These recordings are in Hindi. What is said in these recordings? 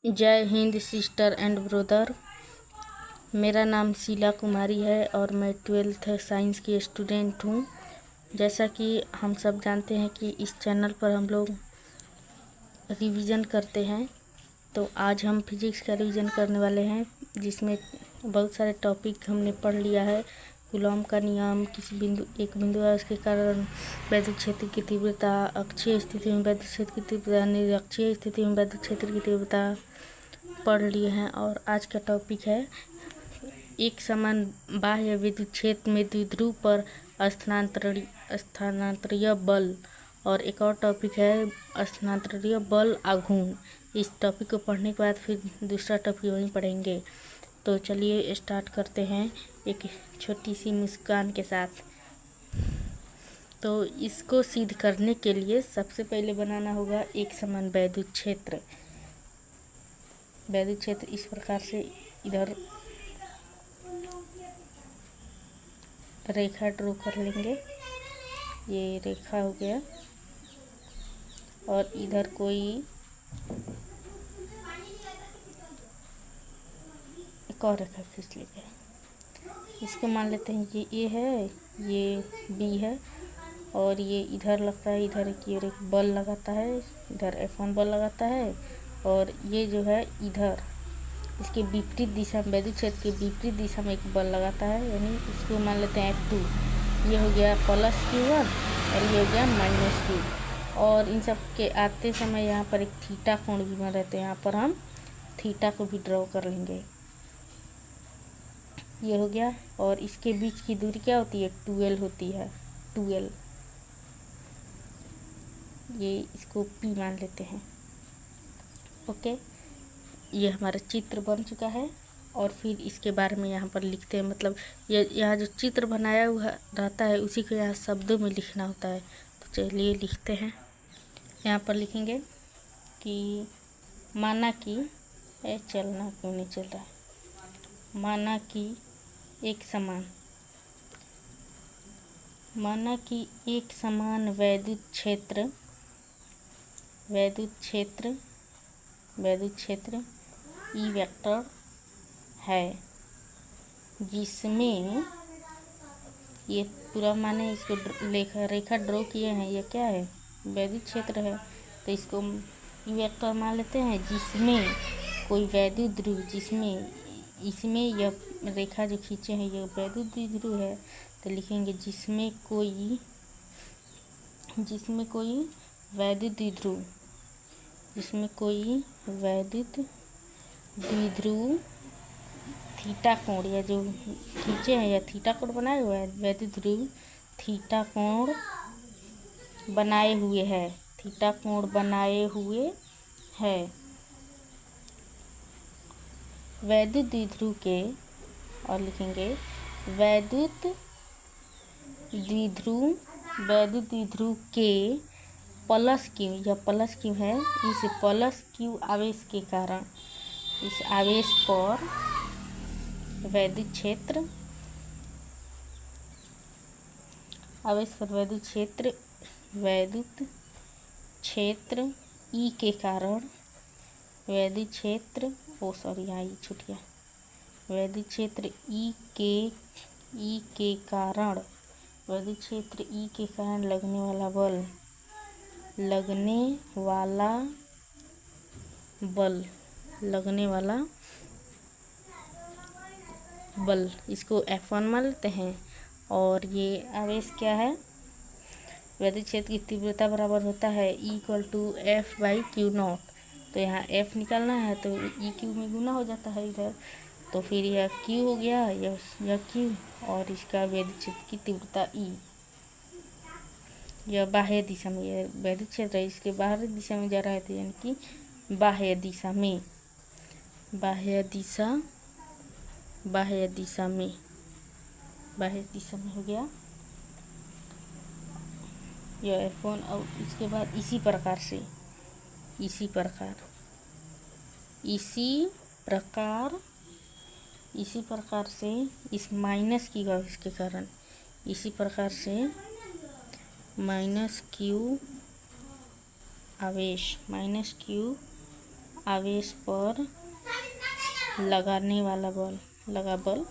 जय हिंद सिस्टर एंड ब्रदर। मेरा नाम शीला कुमारी है और मैं 12th साइंस की स्टूडेंट हूँ। जैसा कि हम सब जानते हैं कि इस चैनल पर हम लोग रिवीजन करते हैं, तो आज हम फिजिक्स का रिवीजन करने वाले हैं, जिसमें बहुत सारे टॉपिक हमने पढ़ लिया है। कूलॉम का नियम, किसी एक बिंदु है उसके कारण वैद्युत क्षेत्र की तीव्रता, अक्षीय स्थिति में वैद्युत क्षेत्र की तीव्रता, निरक्षीय स्थिति में वैद्युत क्षेत्र की तीव्रता पढ़ लिए हैं। और आज का टॉपिक है एक समान बाह्य विद्युत क्षेत्र में द्विध्रुव पर स्थानांतरीय बल। और एक और टॉपिक है स्थानांतरीय बल आघूर्ण। इस टॉपिक को पढ़ने के बाद फिर दूसरा टॉपिक वहीं पढ़ेंगे। तो चलिए स्टार्ट करते हैं एक छोटी सी मुस्कान के साथ। तो इसको सिद्ध करने के लिए सबसे पहले बनाना होगा एक समान वैद्युत क्षेत्र। वैद्युत क्षेत्र इस प्रकार से इधर रेखा ड्रॉ कर लेंगे। ये रेखा हो गया और इधर कोई एक और रेखा खींच लेंगे। इसको मान लेते हैं कि ए है, ये बी है और ये इधर लगता है, इधर एक बल लगाता है, इधर F1 बल लगाता है और ये जो है इधर इसके विपरीत दिशा में, वैद्युत क्षेत्र के विपरीत दिशा में एक बल लगाता है, यानी इसको मान लेते हैं F2। ये हो गया +Q1 और ये हो गया -Q। और इन सब के आते समय यहाँ पर एक थीटा कोण भी बन रहते हैं, यहाँ पर हम थीटा को भी ड्रॉ कर लेंगे। ये हो गया और इसके बीच की दूरी क्या होती है, 2L होती है, 2L। ये इसको P मान लेते हैं। ओके, ये हमारा चित्र बन चुका है और फिर इसके बारे में यहाँ पर लिखते हैं। मतलब ये यहाँ जो चित्र बनाया हुआ रहता है उसी को यहाँ शब्दों में लिखना होता है। तो चलिए लिखते हैं। यहाँ पर लिखेंगे कि माना कि चलना क्यों नहीं चल रहा है, माना कि एक समान वैद्युत क्षेत्र ई वेक्टर है, जिसमें ये पूरा माने इसको रेखा ड्रॉ किए हैं। ये क्या है, वैद्युत क्षेत्र है, तो इसको ई वेक्टर मान लेते हैं, जिसमें कोई वैद्युत ध्रुव, इसमें यह रेखा जो खींचे हैं ये वैद्युत द्विध्रुव है। तो लिखेंगे जिसमें कोई वैद्युत द्विध्रुव थीटा कोण, या जो खींचे हैं या थीटा कोण बनाए हुए हैं, वैद्युत ध्रुव थीटा कोण बनाए हुए है, वैद्युत द्विध्रुव के, और लिखेंगे वैद्युत द्विध्रुव के +Q, यह +Q है, इस +Q आवेश के कारण इस आवेश पर वैद्युत क्षेत्र E के कारण वैद्युत क्षेत्र E के कारण वैद्युत क्षेत्र E के कारण लगने वाला बल इसको F1 मान लेते हैं। और ये आवेश क्या है, वैद्युत क्षेत्र की तीव्रता बराबर होता है E=F/Q0। तो यहाँ F निकालना है तो EQ में गुना हो जाता है इधर, तो फिर यह Q हो गया, यह Q, और इसका वैद्युत क्षेत्र की तीव्रता E। यह बाह्य दिशा में, यह वैद्युत क्षेत्र है, इसके बाहरी दिशा में जा रहा है, तो यानी कि बाह्य दिशा में हो गया यह F1। और इसके बाद इसी प्रकार से इस -Q आवेश के कारण, इसी प्रकार से -Q आवेश आवेश पर लगाने वाला बल, लगा बल,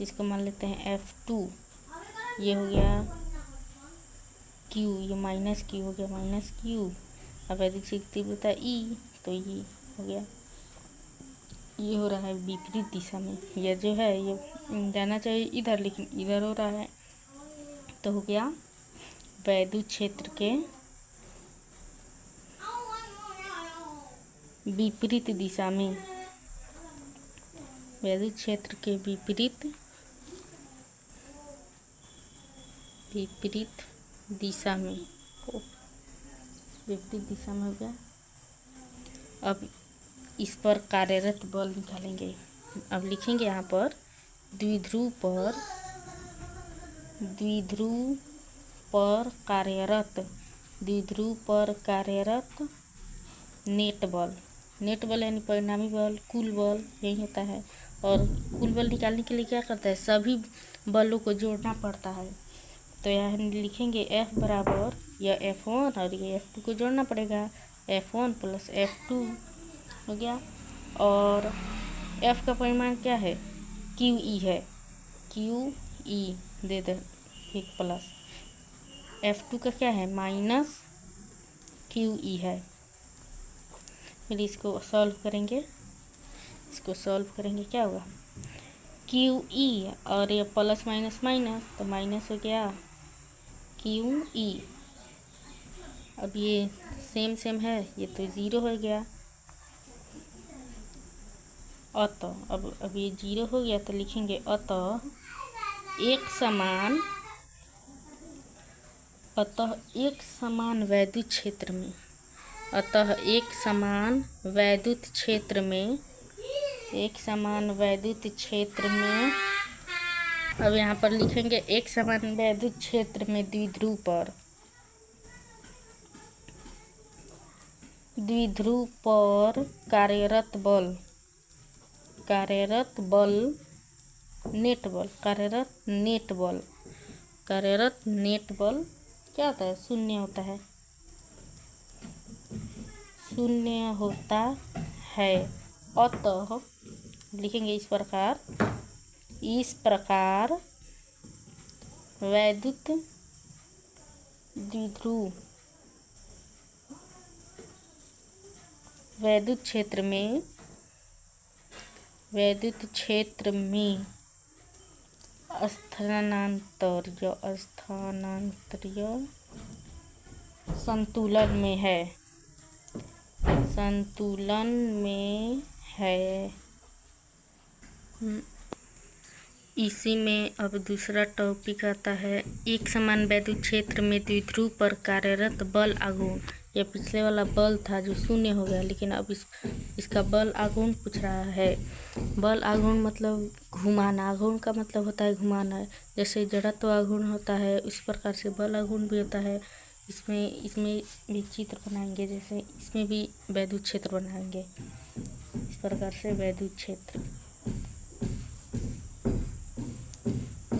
इसको मान लेते हैं F2। ये हो गया Q, ये माइनस Q हो गया, माइनस Q। अब वैद्युत तीव्रता E, तो ये हो गया, ये हो रहा है विपरीत दिशा में। यह जो है ये जाना चाहिए इधर, लेकिन इधर हो रहा है, तो हो गया वैद्युत क्षेत्र के विपरीत दिशा में, वैद्युत क्षेत्र के विपरीत दिशा में, विपरीत दिशा में हो गया। अब इस पर कार्यरत बल निकालेंगे। अब लिखेंगे यहाँ पर द्विध्रुव पर कार्यरत नेट बल यानी परिणामी बल, कुल बल यही होता है। और कुल बल निकालने के लिए क्या करता है, सभी बलों को जोड़ना पड़ता है। तो यहाँ लिखेंगे F बराबर, यह F1 और ये F2 को जोड़ना पड़ेगा, F1 प्लस F2 हो गया। और F का परिमाण क्या है, QE है, QE दे दे एक प्लस, F2 का क्या है, माइनस QE है। फिर इसको सॉल्व करेंगे, क्या होगा, QE और ये प्लस माइनस माइनस, तो माइनस हो गया QE। अब ये सेम है, ये तो ज़ीरो हो गया। अतः अब ये जीरो हो गया, तो लिखेंगे अतः एक समान वैद्युत क्षेत्र में, अब यहाँ पर लिखेंगे एक समान वैद्युत क्षेत्र में द्विध्रुव पर कार्यरत नेट बल क्या होता है, शून्य होता है। अतः लिखेंगे इस प्रकार वैद्युत क्षेत्र में स्थानांतरीय संतुलन में है। इसी में अब दूसरा टॉपिक आता है, एक समान वैद्युत क्षेत्र में द्विध्रुव पर कार्यरत बल आघूर्ण। यह पिछले वाला बल था जो शून्य हो गया, लेकिन अब इसका बल आघूर्ण पूछ रहा है। बल आघूर्ण मतलब घुमाना, आघूर्ण का मतलब होता है घुमाना। जैसे जड़त्व आघूर्ण होता है, उस प्रकार से बल आघूर्ण भी होता है। इसमें भी चित्र बनाएंगे, जैसे इसमें भी वैद्युत क्षेत्र बनाएंगे, इस प्रकार से वैद्युत क्षेत्र।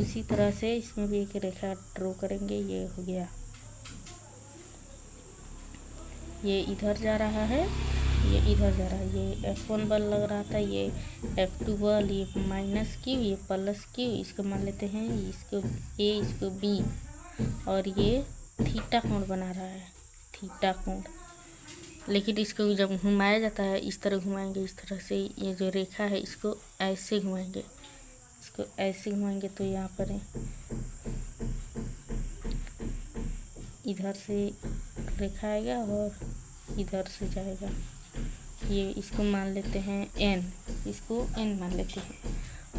इसी तरह से इसमें भी एक रेखा ड्रॉ करेंगे, ये हो गया, ये इधर जा रहा है, ये इधर जा रहा है। ये F1 बल लग रहा था, ये F2 बल, ये माइनस Q, ये प्लस Q। इसको मान लेते हैं इसको A, इसको B, और ये थीटा कोण बना रहा है, थीटा कोण। लेकिन इसको जब घुमाया जाता है, इस तरह घुमाएंगे, इस तरह से ये जो रेखा है इसको ऐसे घुमाएंगे, तो यहाँ पर इधर से रेखा आएगा और इधर से जाएगा। ये इसको मान लेते हैं N, इसको N मान लेते हैं।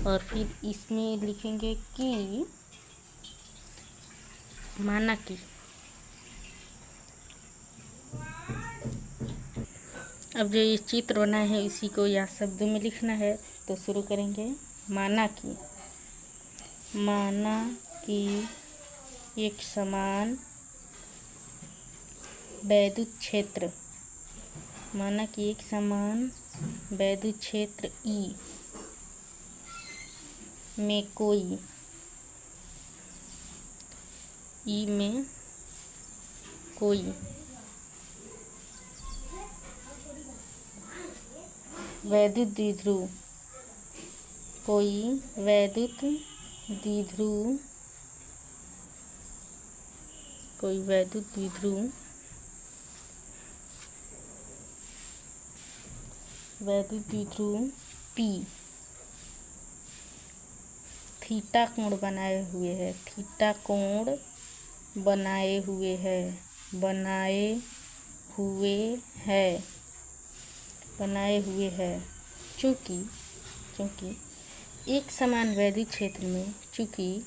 और फिर इसमें लिखेंगे कि माना कि, अब जो ये चित्र बना है इसी को यहाँ शब्दों में लिखना है। तो शुरू करेंगे, माना कि एक समान वैद्युत क्षेत्र, E में कोई वैद्युत द्विध्रुव, कोई वैद्युत द्विध्रुव, कोई वैद्युत द्विध्रुव, वैद्युत द्विध्रुव P थीटा कोण बनाए हुए है, थीटा कोण बनाए हुए है, बनाए हुए है, बनाए हुए है। चूँकि एक समान वैद्युत क्षेत्र में, चूँकि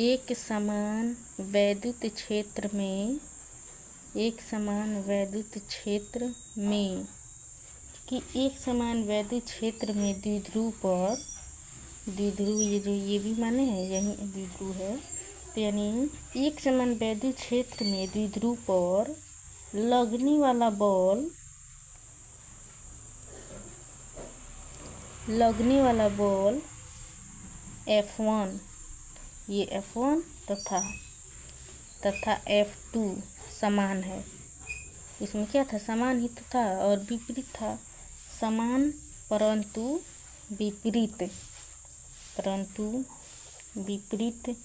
एक समान वैद्युत क्षेत्र में, एक समान वैद्युत क्षेत्र में, कि एक समान वैद्युत क्षेत्र में द्विध्रुव पर, द्विध्रुव ये जो ये भी माने हैं यही द्विध्रुव है, तो यानी एक समान वैद्युत क्षेत्र में द्विध्रुव पर लगने वाला बल, लगने वाला बल F1, ये F1 तथा F2 समान है। इसमें क्या था, समान ही तो था और विपरीत था, समान परंतु विपरीत, परंतु विपरीत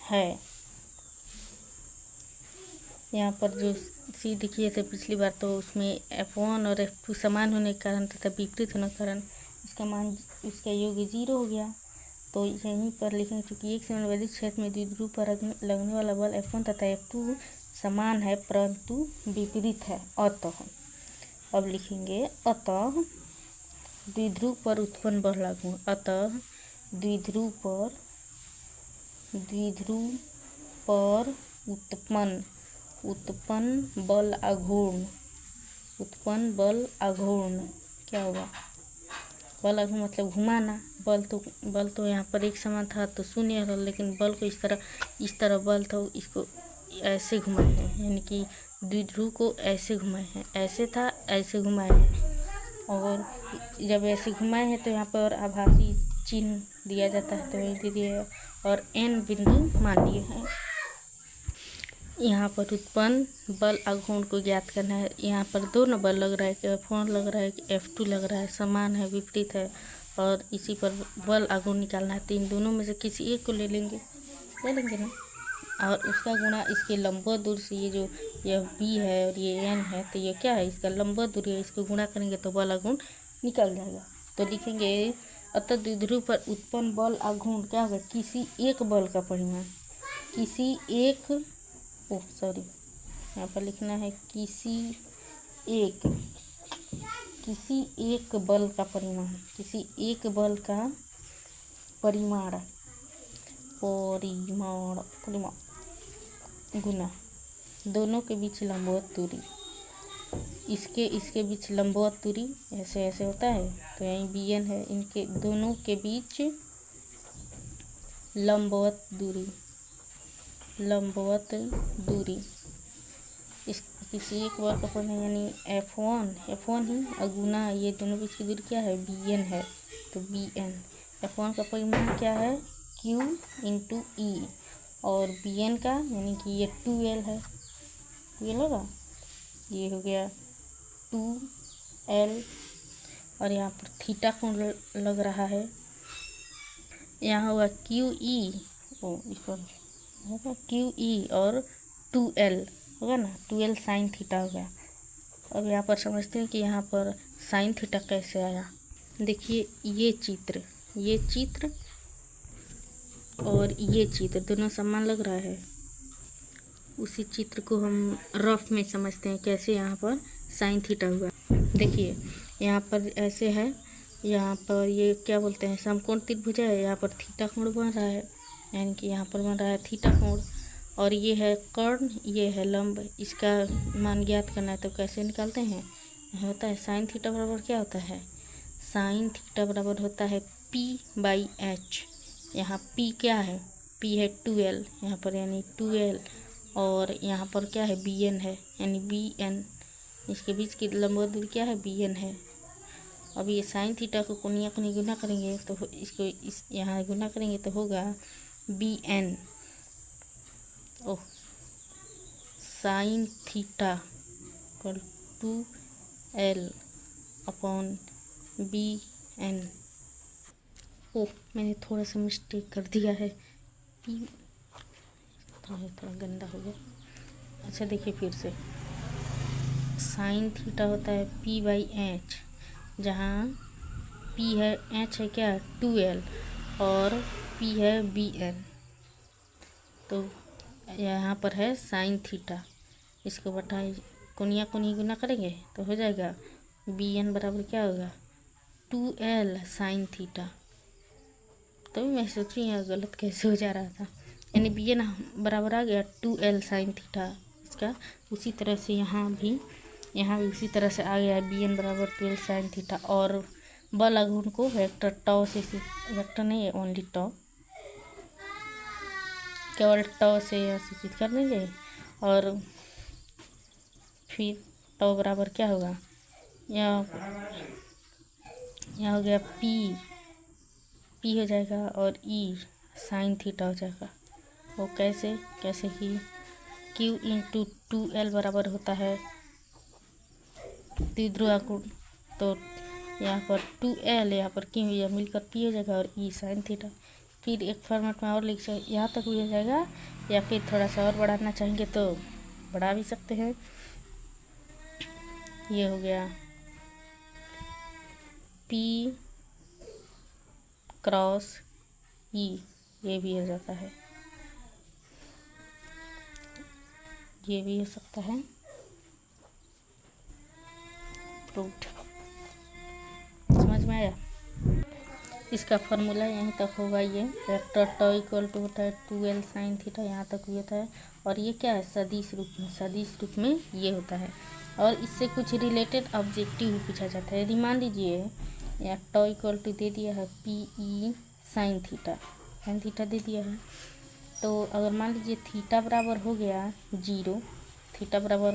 है। यहाँ पर जो सीध किए थे पिछली बार, तो उसमें F1 और F2 समान होने के कारण तथा विपरीत होने के कारण इसका मान, इसका योग 0 हो गया। तो यहीं पर लिखेंगे क्योंकि एक समान वैद्युत क्षेत्र में द्विध्रुव पर लगने वाला बल F1 तथा F2 समान है परंतु विपरीत है। अतः, अब लिखेंगे अतः द्विध्रुव पर उत्पन्न बल लागू, अतः द्विध्रुव पर उत्पन्न बल आघूर्ण, उत्पन्न बल आघूर्ण क्या होगा, बल आघूर्ण मतलब घुमाना। बल तो यहाँ पर एक समान था तो शून्य है, लेकिन बल को इस तरह बल था, इसको ऐसे घुमाए हैं, यानी कि द्विध्रुव को ऐसे घुमाए हैं, ऐसे था ऐसे घुमाए हैं, और जब ऐसे घुमाए हैं तो यहाँ पर आभासी चिन्ह दिया जाता है, तो वही दे दिया और n बिंदु मान लिए हैं। यहाँ पर उत्पन्न बल आघूर्ण को ज्ञात करना है। यहाँ पर दोनों बल लग रहा है कि F1 लग रहा है कि F2 लग रहा है, समान है विपरीत है, और इसी पर बल आघूर्ण निकालना है। तो इन दोनों में से किसी एक को ले लेंगे ना, और उसका गुणा इसके लंबवत दूर से, ये जो यह B है और ये N है, तो ये क्या है, इसका लंबवत दूरी है, इसको गुणा करेंगे तो बल आघूर्ण निकल जाएगा। तो लिखेंगे अतः द्विध्रुव पर उत्पन्न बल आघूर्ण क्या होगा, किसी एक बल का परिमाण, किसी एक, यहाँ पर लिखना है किसी एक बल का परिमाण, किसी एक बल का परिमाण गुना दोनों के बीच लंबवत दूरी, इसके बीच लंबवत दूरी ऐसे होता है, तो यहीं BN है, इनके दोनों के बीच लंबवत दूरी, इस किसी एक बल का परिमाण यानी F1 ही, और गुना ये दोनों बीच की दूरी क्या है, BN है, तो BN, F1 का परिमाण क्या है, Q × E, और BN का यानी कि ये 2L है, 2L होगा, ये हो गया 2L, और यहाँ पर थीटा कोण लग रहा है, यहाँ होगा QE, इस पर होगा QE और 2L होगा ना, 2L साइन थीटा हो गया। अब यहाँ पर समझते हैं कि यहाँ पर साइन थीटा कैसे आया। देखिए ये चित्र और ये चित्र दोनों समान लग रहा है, उसी चित्र को हम रफ में समझते हैं कैसे यहाँ पर साइन थीटा हुआ। देखिए यहाँ पर ऐसे है, यहाँ पर ये क्या बोलते हैं, समकोण त्रिभुज है, यहाँ पर थीटा कोण बन रहा है, यानी कि यहाँ पर बन रहा है थीटा कोण, और ये है कर्ण, ये है लंब, इसका मान ज्ञात करना है। तो कैसे निकालते हैं, होता है साइन थीटा बराबर क्या होता है, साइन थीटा बराबर होता है P/H। यहाँ P क्या है, P है 2L यहाँ पर, यानी 2L, और यहाँ पर क्या है, BN है, यानी BN, इसके बीच की लंबवत दूरी क्या है, BN है। अब ये साइन थीटा को कोणीय गुना करेंगे तो इसको इस यहाँ गुना करेंगे तो होगा BN sine theta 2L/BN BN। ओह, मैंने थोड़ा सा मिस्टेक कर दिया है, P थोड़ा गंदा हो गया। अच्छा देखिए फिर से, साइन थीटा होता है P/H, जहाँ P है, H है क्या 2L और P है BN। तो यहाँ पर है साइन थीटा, इसको बटाए कोनिया कोनी गुना करेंगे तो हो जाएगा BN बराबर क्या होगा 2L साइन थीटा। तभी मैं सोच रही हूँ गलत कैसे हो जा रहा था, यानी BN बराबर आ गया 2L साइन थीटा इसका। उसी तरह से यहाँ भी उसी तरह से आ गया है BN बराबर 12 साइन थीटा। और बल आघूर्ण को वेक्टर टॉ से, वेक्टर नहीं है ओनली टॉ, केवल टॉ से सूचित कर देंगे। और फिर टॉ बराबर क्या होगा, यहाँ हो गया P हो जाएगा और E साइन थीटा हो जाएगा। वो कैसे कि Q इंटू 2L बराबर होता है द्विध्रुव आघूर्ण, तो यहाँ पर 2L, यहाँ पर Q या मिलकर P हो जाएगा और E साइन थीटा। फिर एक फॉर्मेट में और लिख सकते, यहाँ तक भी हो जाएगा, या फिर थोड़ा सा और बढ़ाना चाहेंगे तो बढ़ा भी सकते हैं। ये हो गया P क्रॉस E, ये भी हो जाता है, ये भी हो सकता है प्रूव्ड। समझ में आया? इसका फॉर्मूला यहीं तक होगा, ये वेक्टर टॉ इक्वल टू होता है 2L साइन थीटा, यहाँ तक भी होता है। और ये क्या है, सदिश रूप में ये होता है। और इससे कुछ रिलेटेड ऑब्जेक्टिव भी पूछा जाता है। यदि मान लीजिए यहाँ टॉ इक्वल टू दे दिया है PE साइन थीटा दे दिया है, तो अगर मान लीजिए थीटा बराबर हो गया 0, थीटा बराबर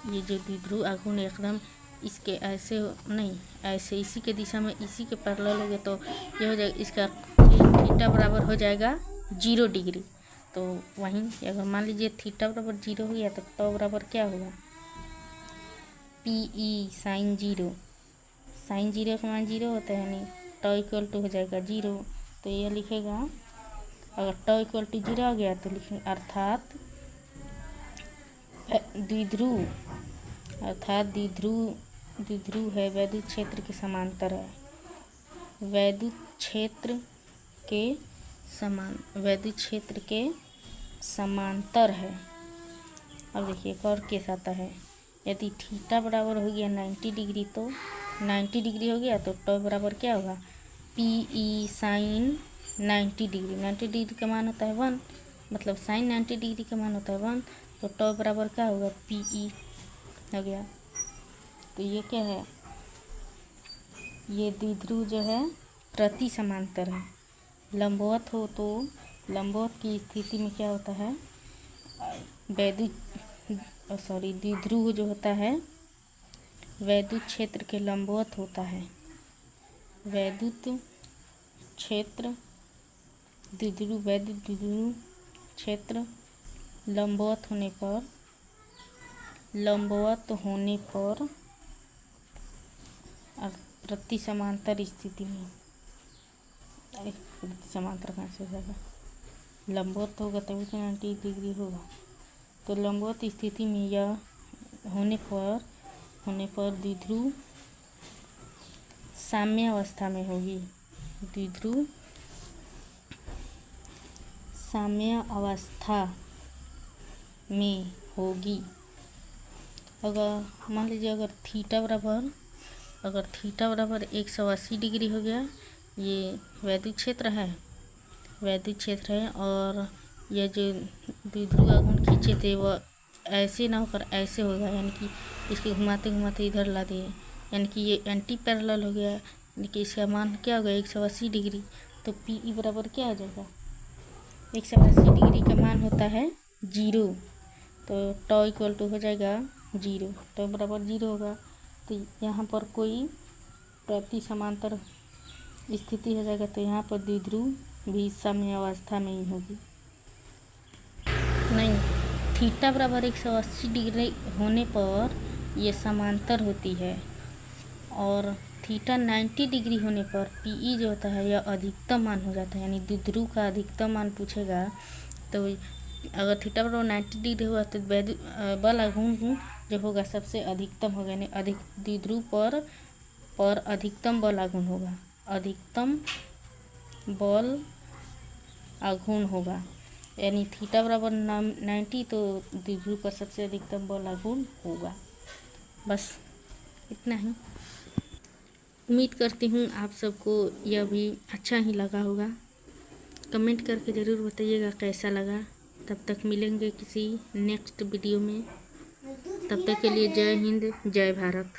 ये जो द्विध्रुव आघूर्ण एकदम इसके ऐसे नहीं, ऐसे इसी के दिशा में इसी के पैरेलल हो गए तो ये हो जाएगा, इसका थीटा बराबर हो जाएगा 0 डिग्री। तो वहीं अगर मान लीजिए थीटा बराबर 0 हो गया तो टॉ बराबर क्या होगा PE साइन 0 का मान 0 होता है, यानी टॉ इक्वल टू हो जाएगा 0। तो ये लिखेगा, अगर टॉ इक्वल टू 0 आ गया तो लिखेंगे अर्थात द्विध्रुव है, वैद्युत क्षेत्र के समांतर है, वैद्युत क्षेत्र के समांतर है। अब देखिए एक और केस आता है, यदि थीटा बराबर हो गया 90 डिग्री, तो 90 डिग्री हो गया तो टॉ बराबर क्या होगा PE साइन 90 डिग्री। 90 डिग्री का मान होता है 1, मतलब साइन 90 डिग्री का मान होता है 1, तो टॉ बराबर क्या होगा PE हो गया। तो ये क्या है, ये द्विध्रुव जो है प्रति समांतर है। लंबवत हो तो लंबवत की स्थिति में क्या होता है, द्विध्रुव जो होता है वैद्युत क्षेत्र के लंबवत होता है। वैद्युत क्षेत्र द्विध्रुव क्षेत्र लंबवत होने पर प्रति समांतर स्थिति में, प्रति समांतर कहाँ से हो जाएगा, लंबवत होगा तभी तो 90 डिग्री होगा। तो लंबवत स्थिति में यह होने पर द्विध्रुव साम्य अवस्था में होगी, द्विध्रुव साम्य अवस्था में होगी। अगर मान लीजिए अगर थीटा बराबर 180 डिग्री हो गया, ये वैद्युत क्षेत्र है, और यह जो द्विध्रुव आघूर्ण खींचे थे वह ऐसे ना होकर ऐसे होगा, यानी कि इसके घुमाते घुमाते इधर ला दिए, यानी कि ये एंटी पैरेलल हो गया, यानी कि इसका मान क्या होगा 180 डिग्री। तो PE बराबर क्या हो जाएगा, 180 डिग्री का मान होता है 0, तो टॉ इक्वल टू हो जाएगा 0, टॉ बराबर 0 होगा। तो यहाँ पर कोई प्रति समांतर स्थिति हो जाएगा, तो यहाँ पर द्विध्रुव भी साम्य अवस्था में ही होगी। नहीं, थीटा बराबर 180 डिग्री होने पर ये समांतर होती है, और थीटा 90 डिग्री होने पर पीई जो होता है यह अधिकतम मान हो जाता है, यानी द्विध्रुव का अधिकतम मान पूछेगा तो अगर थीटा बराबर 90 डिग्री होगा तो बल आघूर्ण जो होगा सबसे अधिकतम होगा, यानी अधिक द्विध्रुव पर अधिकतम बल आघूर्ण होगा, अधिकतम बल आघूर्ण होगा, यानी थीटा बराबर 90 तो द्विध्रुव पर सबसे अधिकतम बल आघूर्ण होगा। बस इतना ही। उम्मीद करती हूँ आप सबको यह भी अच्छा ही लगा होगा। कमेंट करके ज़रूर बताइएगा कैसा लगा। तब तक मिलेंगे किसी नेक्स्ट वीडियो में। तब तक के लिए जय हिंद, जय भारत।